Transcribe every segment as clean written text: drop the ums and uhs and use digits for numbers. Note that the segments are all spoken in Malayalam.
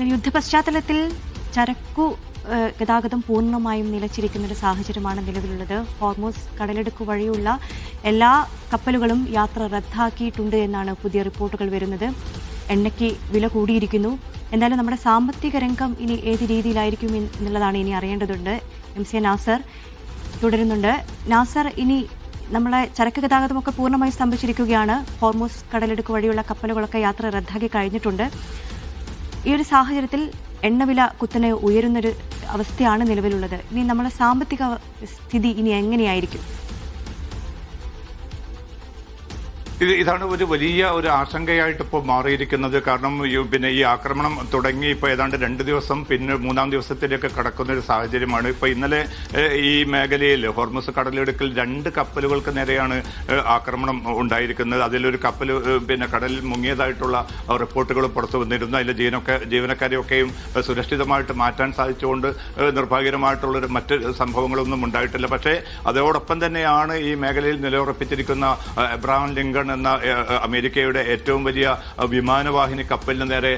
യുദ്ധ പശ്ചാത്തലത്തിൽ ചരക്കു ഗതാഗതം പൂർണ്ണമായും നിലച്ചിരിക്കുന്ന ഒരു സാഹചര്യമാണ് നിലവിലുള്ളത്. ഹോർമൂസ് കടലിടുക്ക് വഴിയുള്ള എല്ലാ കപ്പലുകളും യാത്ര റദ്ദാക്കിയിട്ടുണ്ട് എന്നാണ് പുതിയ റിപ്പോർട്ടുകൾ വരുന്നത്. എണ്ണയ്ക്ക് വില കൂടിയിരിക്കുന്നു. എന്തായാലും നമ്മുടെ സാമ്പത്തിക രംഗം ഇനി ഏത് രീതിയിലായിരിക്കും എന്നുള്ളതാണ് ഇനി അറിയേണ്ടതുണ്ട്. MC നാസർ തുടരുന്നുണ്ട്. നാസർ, ഇനി നമ്മളെ ചരക്ക് ഗതാഗതമൊക്കെ പൂർണ്ണമായി സ്തംഭിച്ചിരിക്കുകയാണ്. ഹോർമൂസ് കടലിടുക്ക് വഴിയുള്ള കപ്പലുകളൊക്കെ യാത്ര റദ്ദാക്കി കഴിഞ്ഞിട്ടുണ്ട്. ഈ ഒരു സാഹചര്യത്തിൽ എണ്ണവില കുത്തനെ ഉയരുന്നൊരു അവസ്ഥയാണ് നിലവിലുള്ളത്. ഇനി നമ്മളെ സാമ്പത്തിക സ്ഥിതി ഇനി എങ്ങനെയായിരിക്കും? ഇതാണ് ഒരു വലിയ ഒരു ആശങ്കയായിട്ട് ഇപ്പോൾ മാറിയിരിക്കുന്നത്. കാരണം ഈ ആക്രമണം തുടങ്ങി ഇപ്പോൾ ഏതാണ്ട് 2 ദിവസം, പിന്നെ 3-ാം ദിവസത്തിലേക്ക് കടക്കുന്ന ഒരു സാഹചര്യമാണ്. ഇപ്പോൾ ഇന്നലെ ഈ മേഖലയിൽ ഹോർമൂസ് കടലിടുക്കിൽ 2 കപ്പലുകൾക്ക് നേരെയാണ് ആക്രമണം ഉണ്ടായിരിക്കുന്നത്. അതിലൊരു കപ്പൽ കടലിൽ മുങ്ങിയതായിട്ടുള്ള റിപ്പോർട്ടുകൾ പുറത്തു വന്നിരുന്നു. അതിലെ ജീവനക്കാരെയൊക്കെയും സുരക്ഷിതമായിട്ട് മാറ്റാൻ സാധിച്ചുകൊണ്ട് നിർഭാഗ്യകരമായിട്ടുള്ളൊരു മറ്റ് സംഭവങ്ങളൊന്നും ഉണ്ടായിട്ടില്ല. പക്ഷേ അതോടൊപ്പം തന്നെയാണ് ഈ മേഖലയിൽ നിലയുറപ്പിച്ചിരിക്കുന്ന എബ്രഹാം ലിങ്കൺ എന്ന അമേരിക്കയുടെ ഏറ്റവും വലിയ വിമാനവാഹിനി കപ്പലിന് നേരെ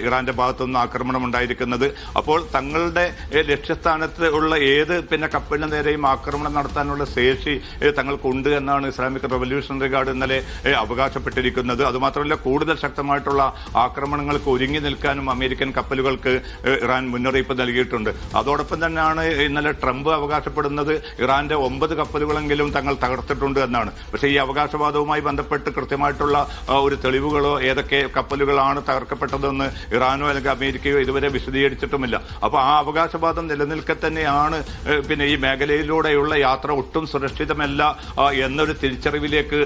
ഇറാന്റെ ഭാഗത്തുനിന്ന് ആക്രമണം ഉണ്ടായിരിക്കുന്നത്. അപ്പോൾ തങ്ങളുടെ ലക്ഷ്യസ്ഥാനത്ത് ഉള്ള ഏത് കപ്പലിന് നേരെയും ആക്രമണം നടത്താനുള്ള ശേഷി തങ്ങൾക്കുണ്ട് എന്നാണ് ഇസ്ലാമിക് റവല്യൂഷണറി ഗാർഡ് ഇന്നലെ അവകാശപ്പെട്ടിരിക്കുന്നത്. അതുമാത്രമല്ല, കൂടുതൽ ശക്തമായിട്ടുള്ള ആക്രമണങ്ങൾക്ക് ഒരുങ്ങി നിൽക്കാനും അമേരിക്കൻ കപ്പലുകൾക്ക് ഇറാൻ മുന്നറിയിപ്പ് നൽകിയിട്ടുണ്ട്. അതോടൊപ്പം തന്നെയാണ് ഇന്നലെ ട്രംപ് അവകാശപ്പെടുന്നത് ഇറാന്റെ 9 കപ്പലുകളെങ്കിലും തങ്ങൾ തകർത്തിട്ടുണ്ട് എന്നാണ്. പക്ഷേ ഈ അവകാശവാദവുമായി ബന്ധപ്പെട്ട് കൃത്യമായിട്ടുള്ള ഒരു തെളിവുകളോ ഏതൊക്കെ കപ്പലുകളാണ് തകർക്കപ്പെട്ടതെന്ന് ഇറാനോ അല്ലെങ്കിൽ അമേരിക്കയോ ഇതുവരെ വിശദീകരിച്ചിട്ടുമില്ല. അപ്പോൾ ആ അവകാശവാദം നിലനിൽക്കെ തന്നെയാണ് ഈ മേഖലയിലൂടെയുള്ള യാത്ര ഒട്ടും സുരക്ഷിതമല്ല എന്നൊരു തിരിച്ചറിവിലേക്ക്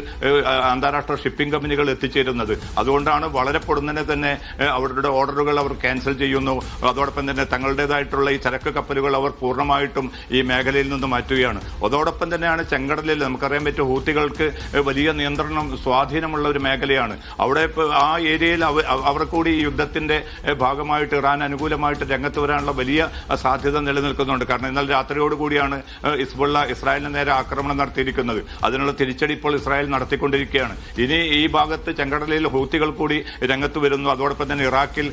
അന്താരാഷ്ട്ര ഷിപ്പിംഗ് കമ്പനികൾ എത്തിച്ചേരുന്നത്. അതുകൊണ്ടാണ് വളരെ പൊടുന്നനെ തന്നെ അവരുടെ ഓർഡറുകൾ അവർ ക്യാൻസൽ ചെയ്യുന്നു. അതോടൊപ്പം തന്നെ തങ്ങളുടേതായിട്ടുള്ള ഈ ചരക്ക് കപ്പലുകൾ അവർ പൂർണ്ണമായിട്ടും ഈ മേഖലയിൽ നിന്ന് മാറ്റുകയാണ്. അതോടൊപ്പം തന്നെയാണ് ചെങ്കടലിൽ നമുക്കറിയാൻ പറ്റും ഹൂത്തികൾക്ക് വലിയ നിയന്ത്രണം സ്വാധീനമുള്ള ഒരു മേഖലയാണ്. അവിടെ ആ ഏരിയയിൽ അവർ കൂടി ഈ യുദ്ധത്തിന്റെ ഭാഗമായിട്ട് ഇറാൻ അനുകൂലമായിട്ട് രംഗത്ത് വരാനുള്ള വലിയ സാധ്യത നിലനിൽക്കുന്നുണ്ട്. കാരണം ഇന്നലെ രാത്രിയോടുകൂടിയാണ് ഹിസ്ബുള്ള ഇസ്രായേലിന് നേരെ ആക്രമണം നടത്തിയിരിക്കുന്നത്. അതിനുള്ള തിരിച്ചടി ഇപ്പോൾ ഇസ്രായേൽ നടത്തിക്കൊണ്ടിരിക്കുകയാണ്. ഇനി ഈ ഭാഗത്ത് ചെങ്കടലിൽ ഹൂത്തികൾ കൂടി രംഗത്ത് വരുന്നു. അതോടൊപ്പം തന്നെ ഇറാഖിൽ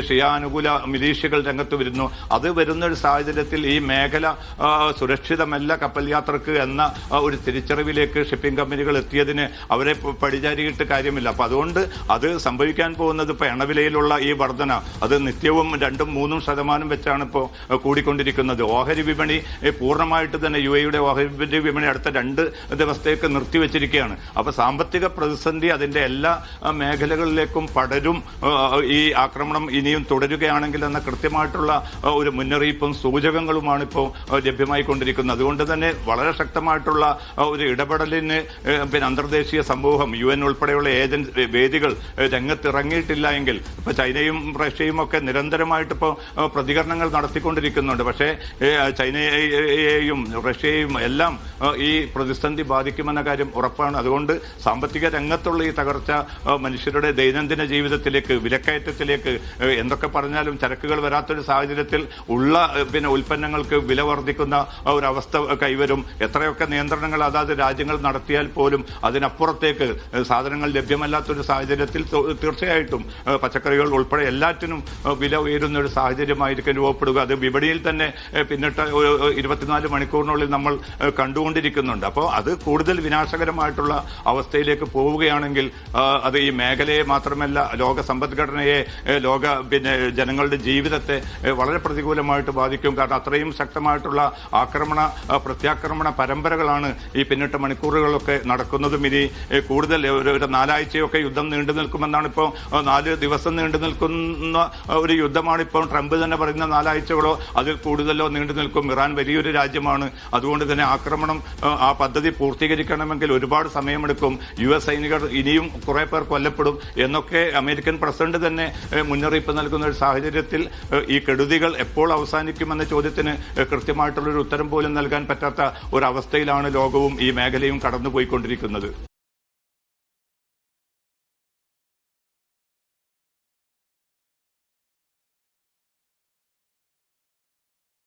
ഷിയ അനുകൂല മിലീഷ്യകൾ രംഗത്ത് വരുന്നു. അത് വരുന്ന ഒരു സാഹചര്യത്തിൽ ഈ മേഖല സുരക്ഷിതമല്ല കപ്പൽ യാത്രക്ക് എന്ന ഒരു തിരിച്ചറിവിലേക്ക് ഷിപ്പിംഗ് കമ്പനികൾ എത്തിയതിന് അവരെ പടിചാരിയിട്ട് കാര്യമില്ല. അപ്പൊ അതുകൊണ്ട് അത് സംഭവിക്കാൻ പോകുന്നത് ഇപ്പൊ എണ്ണവിലയിലുള്ള ഈ വർധന അത് നിത്യവും 2-3% വെച്ചാണ് ഇപ്പോൾ കൂടിക്കൊണ്ടിരിക്കുന്നത്. ഓഹരി വിപണി പൂർണ്ണമായിട്ട് തന്നെ UAEയുടെ ഓഹരി വിപണി അടുത്ത 2 ദിവസത്തേക്ക് നിർത്തിവെച്ചിരിക്കുകയാണ്. അപ്പൊ സാമ്പത്തിക പ്രതിസന്ധി അതിന്റെ എല്ലാ മേഖലകളിലേക്കും പടരും. ഈ ആക്രമണം ഇനിയും തുടരുകയാണെങ്കിൽ എന്ന കൃത്യമായിട്ടുള്ള ഒരു മുന്നറിയിപ്പും സൂചകങ്ങളുമാണ് ഇപ്പോൾ ലഭ്യമായിക്കൊണ്ടിരിക്കുന്നത്. അതുകൊണ്ട് തന്നെ വളരെ ശക്തമായിട്ടുള്ള ഒരു ഇടപെടലിന് അന്തർദേശീയ സമൂഹം UN ഉൾപ്പെടെയുള്ള വേദികൾ രംഗത്തിറങ്ങിയിട്ടില്ല എങ്കിൽ ഇപ്പൊ ചൈനയും റഷ്യയും ഒക്കെ നിരന്തരമായിട്ട് ഇപ്പോൾ പ്രതികരണങ്ങൾ നടത്തിക്കൊണ്ടിരിക്കുന്നുണ്ട്. പക്ഷേ ചൈനയെയും റഷ്യയെയും എല്ലാം ഈ പ്രതിസന്ധി ബാധിക്കുമെന്ന കാര്യം ഉറപ്പാണ്. അതുകൊണ്ട് സാമ്പത്തിക രംഗത്തുള്ള ഈ തകർച്ച മനുഷ്യരുടെ ദൈനംദിന ജീവിതത്തിലേക്ക്, വിലക്കയറ്റത്തിലേക്ക്, എന്തൊക്കെ പറഞ്ഞാലും ചരക്കുകൾ വരാത്തൊരു സാഹചര്യത്തിൽ ഉള്ള ഉൽപ്പന്നങ്ങൾക്ക് വില വർദ്ധിക്കുന്ന ഒരവസ്ഥ കൈവരും. എത്രയൊക്കെ നിയന്ത്രണങ്ങൾ അതാത് രാജ്യങ്ങൾ നടത്തിയാൽ പോലും അതിനപ്പുറത്തേക്ക് സാധനങ്ങൾ ലഭ്യമല്ലാത്തൊരു സാഹചര്യത്തിൽ തീർച്ചയായിട്ടും പച്ചക്കറികൾ ഉൾപ്പെടെ എല്ലാറ്റിനും വില ഉയരുന്ന ഒരു സാഹചര്യമായിരിക്കും രൂപപ്പെടുക. അത് വിപണിയിൽ തന്നെ പിന്നിട്ട 24 മണിക്കൂറിനുള്ളിൽ നമ്മൾ കണ്ടുകൊണ്ടിരിക്കുന്നുണ്ട്. അപ്പോൾ അത് കൂടുതൽ വിനാശകരമായിട്ടുള്ള അവസ്ഥയിലേക്ക് പോവുകയാണെങ്കിൽ അത് ഈ മേഖലയെ മാത്രമല്ല ലോക സമ്പദ്ഘടനയെ, ലോക ജനങ്ങളുടെ ജീവിതത്തെ വളരെ പ്രതികൂലമായിട്ട് ബാധിക്കും. കാരണം അത്രയും ശക്തമായിട്ടുള്ള പ്രത്യാക്രമണ പരമ്പരകളാണ് ഈ പിന്നിട്ട മണിക്കൂറുകളൊക്കെ നടക്കുന്നതും. ഇനി കൂടുതൽ ഒരു 4 ആഴ്ചയൊക്കെ യുദ്ധം നീണ്ടു നിൽക്കുമെന്നാണ് ഇപ്പോൾ 4 ദിവസം നീണ്ടു നിൽക്കുന്ന ഒരു യുദ്ധമാണ് ഇപ്പോൾ ട്രംപ് തന്നെ പറയുന്ന 4 ആഴ്ചകളോ അതിൽ കൂടുതലോ നീണ്ടു നിൽക്കും. ഇറാൻ വലിയൊരു രാജ്യമാണ്. അതുകൊണ്ട് തന്നെ ആക്രമണം ആ പദ്ധതി പൂർത്തീകരിക്കണമെങ്കിൽ ഒരുപാട് സമയമെടുക്കും. US സൈനികർ ഇനിയും കുറെ പേർ കൊല്ലപ്പെടും എന്നൊക്കെ അമേരിക്കൻ പ്രസിഡന്റ് തന്നെ മുന്നറിയിപ്പ് നൽകുന്ന ഒരു സാഹചര്യത്തിൽ ഈ കെടുതികൾ എപ്പോൾ അവസാനിക്കുമെന്ന ചോദ്യത്തിന് കൃത്യമായിട്ടുള്ളൊരു ഉത്തരം പോലും നൽകാൻ പറ്റാത്ത ഒരവസ്ഥയിലാണ് ലോകവും ഈ മേഖലയും കടന്നുപോയിക്കൊണ്ടിരിക്കുന്നത്.